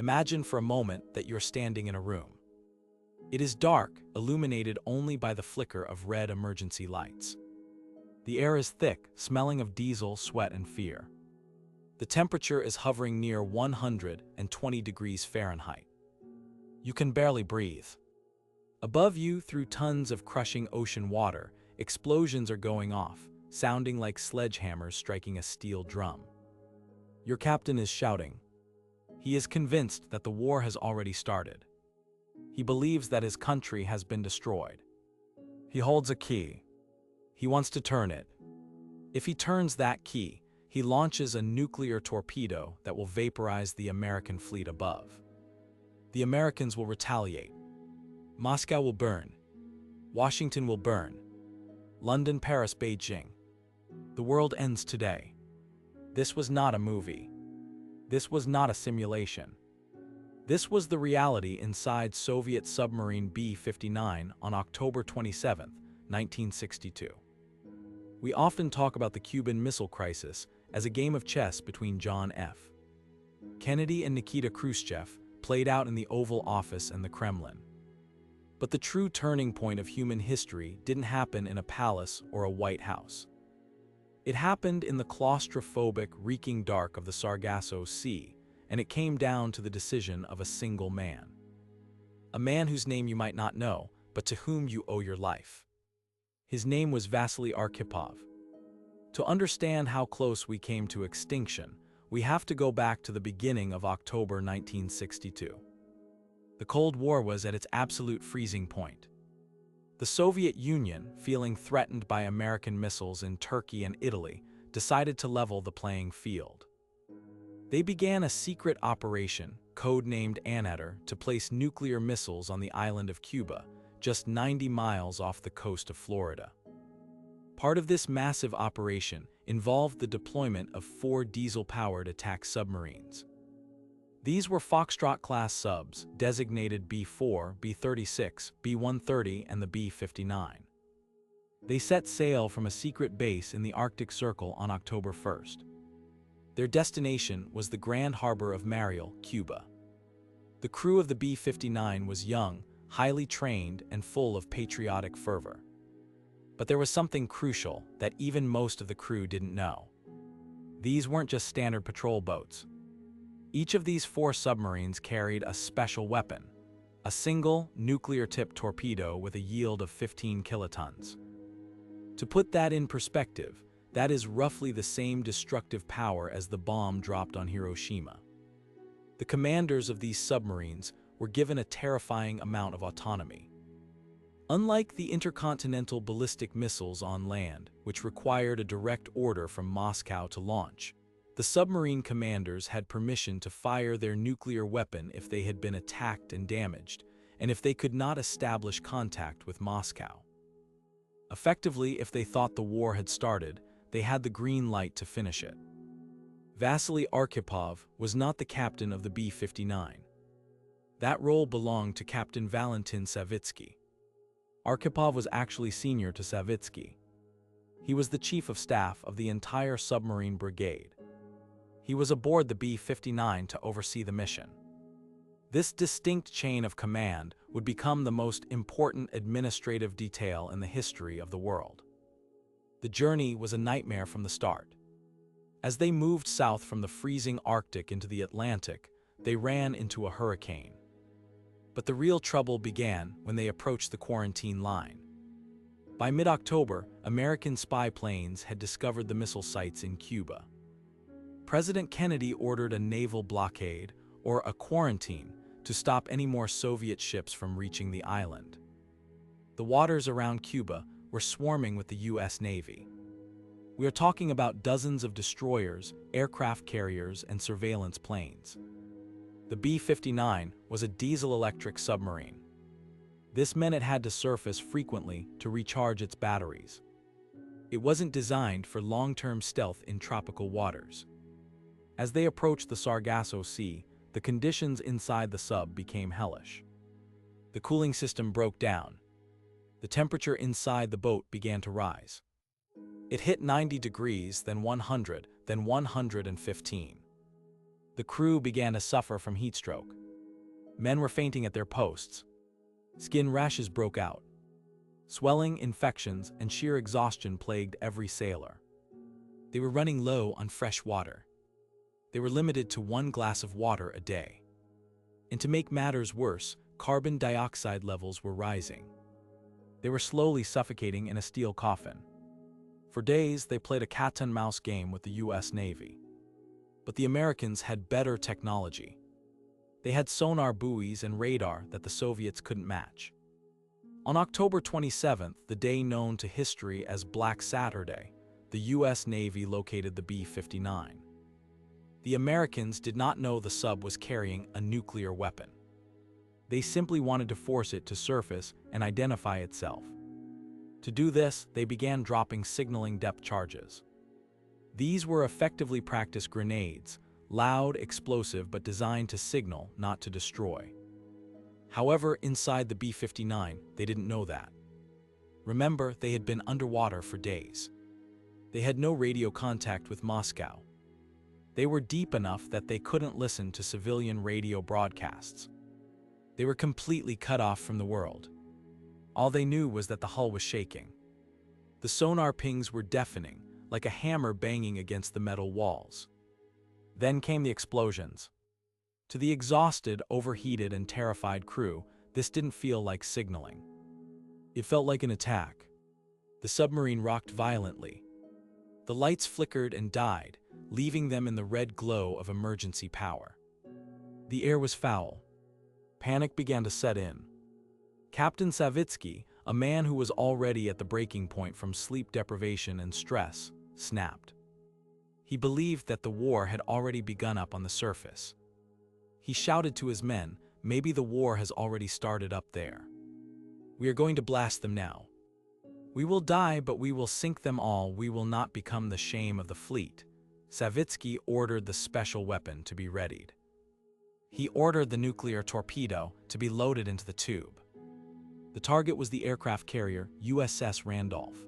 Imagine for a moment that you're standing in a room. It is dark, illuminated only by the flicker of red emergency lights. The air is thick, smelling of diesel, sweat, and fear. The temperature is hovering near 120 degrees Fahrenheit. You can barely breathe. Above you, through tons of crushing ocean water, explosions are going off, sounding like sledgehammers striking a steel drum. Your captain is shouting. He is convinced that the war has already started. He believes that his country has been destroyed. He holds a key. He wants to turn it. If he turns that key, he launches a nuclear torpedo that will vaporize the American fleet above. The Americans will retaliate. Moscow will burn. Washington will burn. London, Paris, Beijing. The world ends today. This was not a movie. This was not a simulation. This was the reality inside Soviet submarine B-59 on October 27, 1962. We often talk about the Cuban Missile Crisis as a game of chess between John F. Kennedy and Nikita Khrushchev played out in the Oval Office and the Kremlin. But the true turning point of human history didn't happen in a palace or a White House. It happened in the claustrophobic, reeking dark of the Sargasso Sea, and it came down to the decision of a single man. A man whose name you might not know, but to whom you owe your life. His name was Vasili Arkhipov. To understand how close we came to extinction, we have to go back to the beginning of October 1962. The Cold War was at its absolute freezing point. The Soviet Union, feeling threatened by American missiles in Turkey and Italy, decided to level the playing field. They began a secret operation, codenamed Anadr, to place nuclear missiles on the island of Cuba, just 90 miles off the coast of Florida. Part of this massive operation involved the deployment of 4 diesel-powered attack submarines. These were Foxtrot-class subs, designated B-4, B-36, B-130, and the B-59. They set sail from a secret base in the Arctic Circle on October 1st. Their destination was the Grand Harbor of Mariel, Cuba. The crew of the B-59 was young, highly trained, and full of patriotic fervor. But there was something crucial that even most of the crew didn't know. These weren't just standard patrol boats. Each of these 4 submarines carried a special weapon, a single nuclear-tipped torpedo with a yield of 15 kilotons. To put that in perspective, that is roughly the same destructive power as the bomb dropped on Hiroshima. The commanders of these submarines were given a terrifying amount of autonomy. Unlike the intercontinental ballistic missiles on land, which required a direct order from Moscow to launch, the submarine commanders had permission to fire their nuclear weapon if they had been attacked and damaged, and if they could not establish contact with Moscow. Effectively, if they thought the war had started, they had the green light to finish it. Vasili Arkhipov was not the captain of the B-59. That role belonged to Captain Valentin Savitsky. Arkhipov was actually senior to Savitsky. He was the chief of staff of the entire submarine brigade. He was aboard the B-59 to oversee the mission. This distinct chain of command would become the most important administrative detail in the history of the world. The journey was a nightmare from the start. As they moved south from the freezing Arctic into the Atlantic, they ran into a hurricane. But the real trouble began when they approached the quarantine line. By mid-October, American spy planes had discovered the missile sites in Cuba. President Kennedy ordered a naval blockade, or a quarantine, to stop any more Soviet ships from reaching the island. The waters around Cuba were swarming with the U.S. Navy. We are talking about dozens of destroyers, aircraft carriers, and surveillance planes. The B-59 was a diesel-electric submarine. This meant it had to surface frequently to recharge its batteries. It wasn't designed for long-term stealth in tropical waters. As they approached the Sargasso Sea, the conditions inside the sub became hellish. The cooling system broke down. The temperature inside the boat began to rise. It hit 90 degrees, then 100, then 115. The crew began to suffer from heat stroke. Men were fainting at their posts. Skin rashes broke out. Swelling, infections, and sheer exhaustion plagued every sailor. They were running low on fresh water. They were limited to 1 glass of water a day. And to make matters worse, carbon dioxide levels were rising. They were slowly suffocating in a steel coffin. For days, they played a cat-and-mouse game with the U.S. Navy. But the Americans had better technology. They had sonar buoys and radar that the Soviets couldn't match. On October 27th, the day known to history as Black Saturday, the U.S. Navy located the B-59. The Americans did not know the sub was carrying a nuclear weapon. They simply wanted to force it to surface and identify itself. To do this, they began dropping signaling depth charges. These were effectively practice grenades, loud, explosive, but designed to signal, not to destroy. However, inside the B-59, they didn't know that. Remember, they had been underwater for days. They had no radio contact with Moscow. They were deep enough that they couldn't listen to civilian radio broadcasts. They were completely cut off from the world. All they knew was that the hull was shaking. The sonar pings were deafening, like a hammer banging against the metal walls. Then came the explosions. To the exhausted, overheated, and terrified crew, this didn't feel like signaling. It felt like an attack. The submarine rocked violently. The lights flickered and died, leaving them in the red glow of emergency power. The air was foul. Panic began to set in. Captain Savitsky, a man who was already at the breaking point from sleep deprivation and stress, snapped. He believed that the war had already begun up on the surface. He shouted to his men, "Maybe the war has already started up there. We are going to blast them now. We will die, but we will sink them all. We will not become the shame of the fleet." Savitsky ordered the special weapon to be readied. He ordered the nuclear torpedo to be loaded into the tube. The target was the aircraft carrier USS Randolph.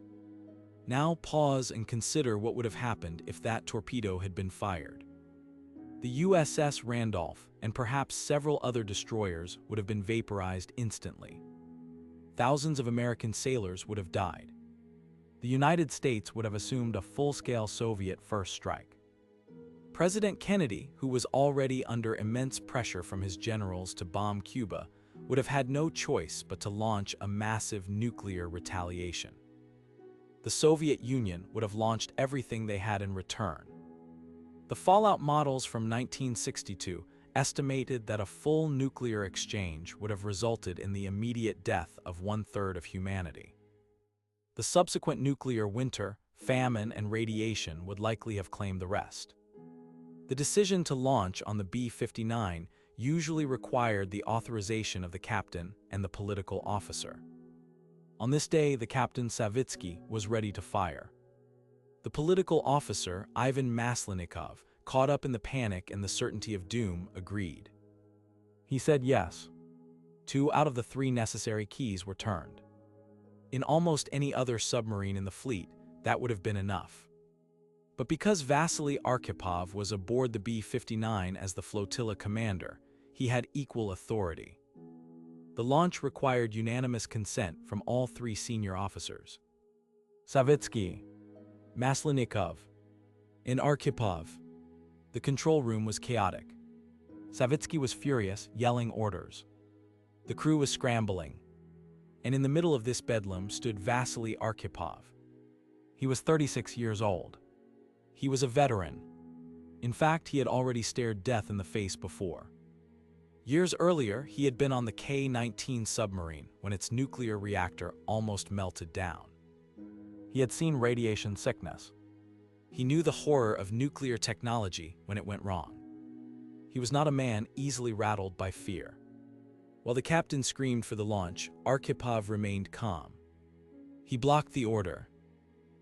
Now pause and consider what would have happened if that torpedo had been fired. The USS Randolph and perhaps several other destroyers would have been vaporized instantly. Thousands of American sailors would have died. The United States would have assumed a full-scale Soviet first strike. President Kennedy, who was already under immense pressure from his generals to bomb Cuba, would have had no choice but to launch a massive nuclear retaliation. The Soviet Union would have launched everything they had in return. The fallout models from 1962 estimated that a full nuclear exchange would have resulted in the immediate death of 1/3 of humanity. The subsequent nuclear winter, famine, and radiation would likely have claimed the rest. The decision to launch on the B-59 usually required the authorization of the captain and the political officer. On this day, the Captain Savitsky was ready to fire. The political officer, Ivan Maslenikov, caught up in the panic and the certainty of doom, agreed. He said yes. 2 out of the 3 necessary keys were turned. In almost any other submarine in the fleet, that would have been enough. But because Vasili Arkhipov was aboard the B-59 as the flotilla commander, he had equal authority. The launch required unanimous consent from all 3 senior officers. Savitsky, Maslenikov, and Arkhipov. The control room was chaotic. Savitsky was furious, yelling orders. The crew was scrambling. And in the middle of this bedlam stood Vasili Arkhipov. He was 36 years old. He was a veteran. In fact, he had already stared death in the face before. Years earlier, he had been on the K-19 submarine when its nuclear reactor almost melted down. He had seen radiation sickness. He knew the horror of nuclear technology when it went wrong. He was not a man easily rattled by fear. While the captain screamed for the launch, Arkhipov remained calm. He blocked the order.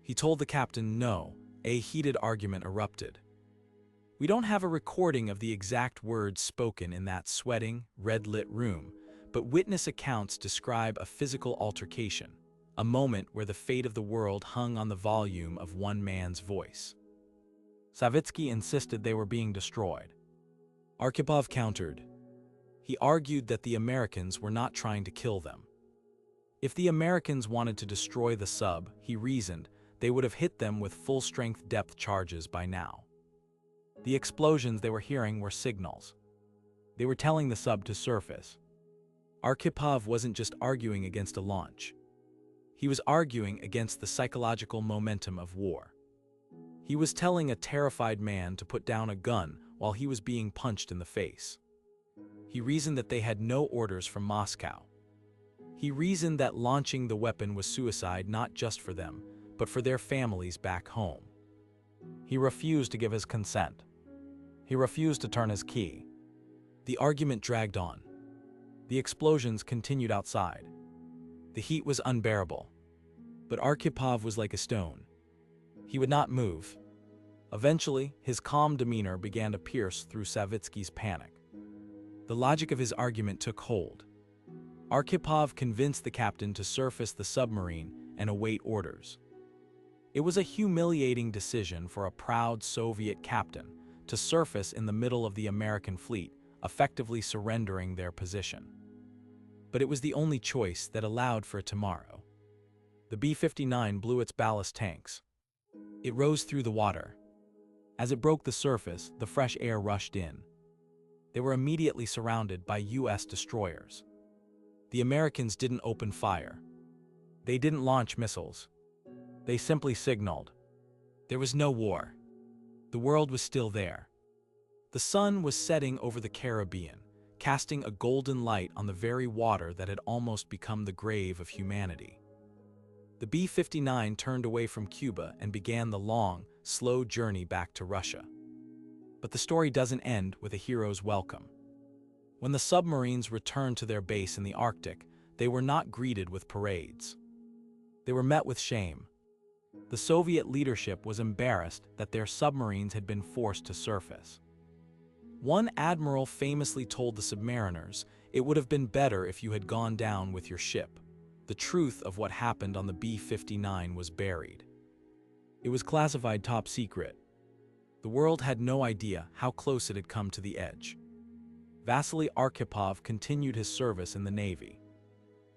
He told the captain no. A heated argument erupted. We don't have a recording of the exact words spoken in that sweating, red-lit room, but witness accounts describe a physical altercation, a moment where the fate of the world hung on the volume of one man's voice. Savitsky insisted they were being destroyed. Arkhipov countered. He argued that the Americans were not trying to kill them. If the Americans wanted to destroy the sub, he reasoned, they would have hit them with full-strength depth charges by now. The explosions they were hearing were signals. They were telling the sub to surface. Arkhipov wasn't just arguing against a launch. He was arguing against the psychological momentum of war. He was telling a terrified man to put down a gun while he was being punched in the face. He reasoned that they had no orders from Moscow. He reasoned that launching the weapon was suicide not just for them, but for their families back home. He refused to give his consent. He refused to turn his key. The argument dragged on. The explosions continued outside. The heat was unbearable. But Arkhipov was like a stone. He would not move. Eventually, his calm demeanor began to pierce through Savitsky's panic. The logic of his argument took hold. Arkhipov convinced the captain to surface the submarine and await orders. It was a humiliating decision for a proud Soviet captain to surface in the middle of the American fleet, effectively surrendering their position. But it was the only choice that allowed for a tomorrow. The B-59 blew its ballast tanks. It rose through the water. As it broke the surface, the fresh air rushed in. They were immediately surrounded by U.S. destroyers. The Americans didn't open fire. They didn't launch missiles. They simply signaled. There was no war. The world was still there. The sun was setting over the Caribbean, casting a golden light on the very water that had almost become the grave of humanity. The B-59 turned away from Cuba and began the long, slow journey back to Russia. But the story doesn't end with a hero's welcome. When the submarines returned to their base in the Arctic, they were not greeted with parades. They were met with shame. The Soviet leadership was embarrassed that their submarines had been forced to surface. One admiral famously told the submariners, "It would have been better if you had gone down with your ship." The truth of what happened on the B-59 was buried. It was classified top secret. The world had no idea how close it had come to the edge. Vasili Arkhipov continued his service in the Navy.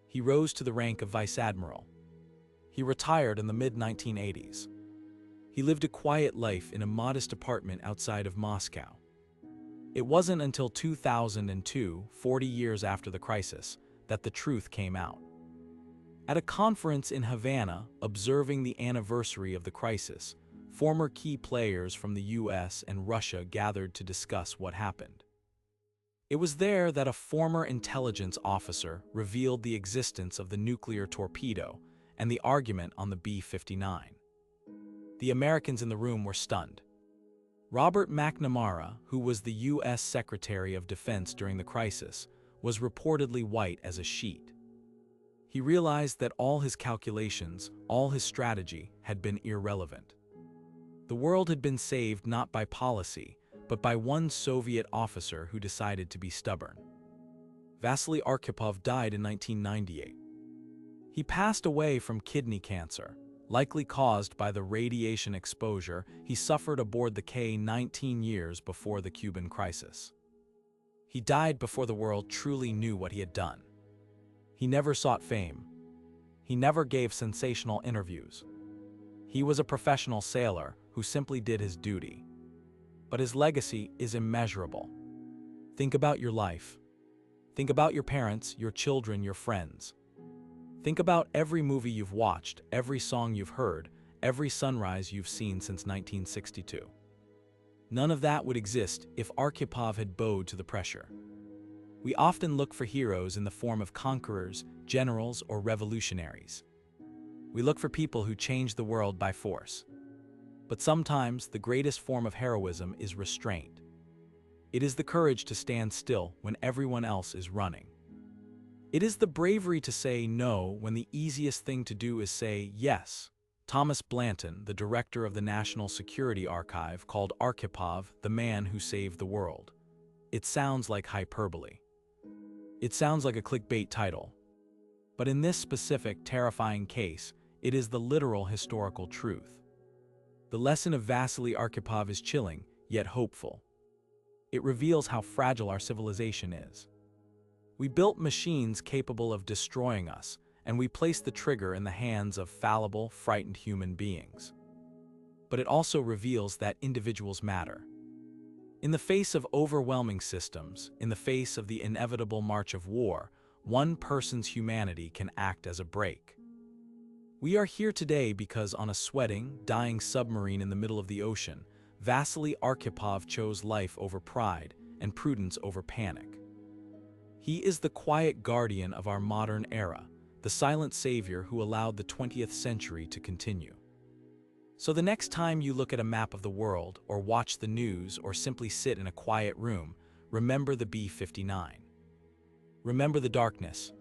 He rose to the rank of vice admiral. He retired in the mid-1980s. He lived a quiet life in a modest apartment outside of Moscow. It wasn't until 2002, 40 years after the crisis, that the truth came out. At a conference in Havana, observing the anniversary of the crisis, former key players from the US and Russia gathered to discuss what happened. It was there that a former intelligence officer revealed the existence of the nuclear torpedo and the argument on the B-59. The Americans in the room were stunned. Robert McNamara, who was the U.S. Secretary of Defense during the crisis, was reportedly white as a sheet. He realized that all his calculations, all his strategy, had been irrelevant. The world had been saved not by policy, but by one Soviet officer who decided to be stubborn. Vasili Arkhipov died in 1998. He passed away from kidney cancer, likely caused by the radiation exposure he suffered aboard the K 19 years before the Cuban crisis. He died before the world truly knew what he had done. He never sought fame. He never gave sensational interviews. He was a professional sailor who simply did his duty. But his legacy is immeasurable. Think about your life. Think about your parents, your children, your friends. Think about every movie you've watched, every song you've heard, every sunrise you've seen since 1962. None of that would exist if Arkhipov had bowed to the pressure. We often look for heroes in the form of conquerors, generals, or revolutionaries. We look for people who change the world by force. But sometimes the greatest form of heroism is restraint. It is the courage to stand still when everyone else is running. It is the bravery to say no when the easiest thing to do is say yes. Thomas Blanton, the director of the National Security Archive, called Arkhipov the man who saved the world. It sounds like hyperbole. It sounds like a clickbait title. But in this specific, terrifying case, it is the literal historical truth. The lesson of Vasili Arkhipov is chilling, yet hopeful. it reveals how fragile our civilization is. We built machines capable of destroying us, and we placed the trigger in the hands of fallible, frightened human beings. But it also reveals that individuals matter. In the face of overwhelming systems, in the face of the inevitable march of war, one person's humanity can act as a brake. We are here today because on a sweating, dying submarine in the middle of the ocean, Vasili Arkhipov chose life over pride and prudence over panic. He is the quiet guardian of our modern era, the silent savior who allowed the 20th century to continue. So the next time you look at a map of the world, or watch the news, or simply sit in a quiet room, remember the B-59. Remember the darkness,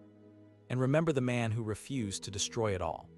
and remember the man who refused to destroy it all.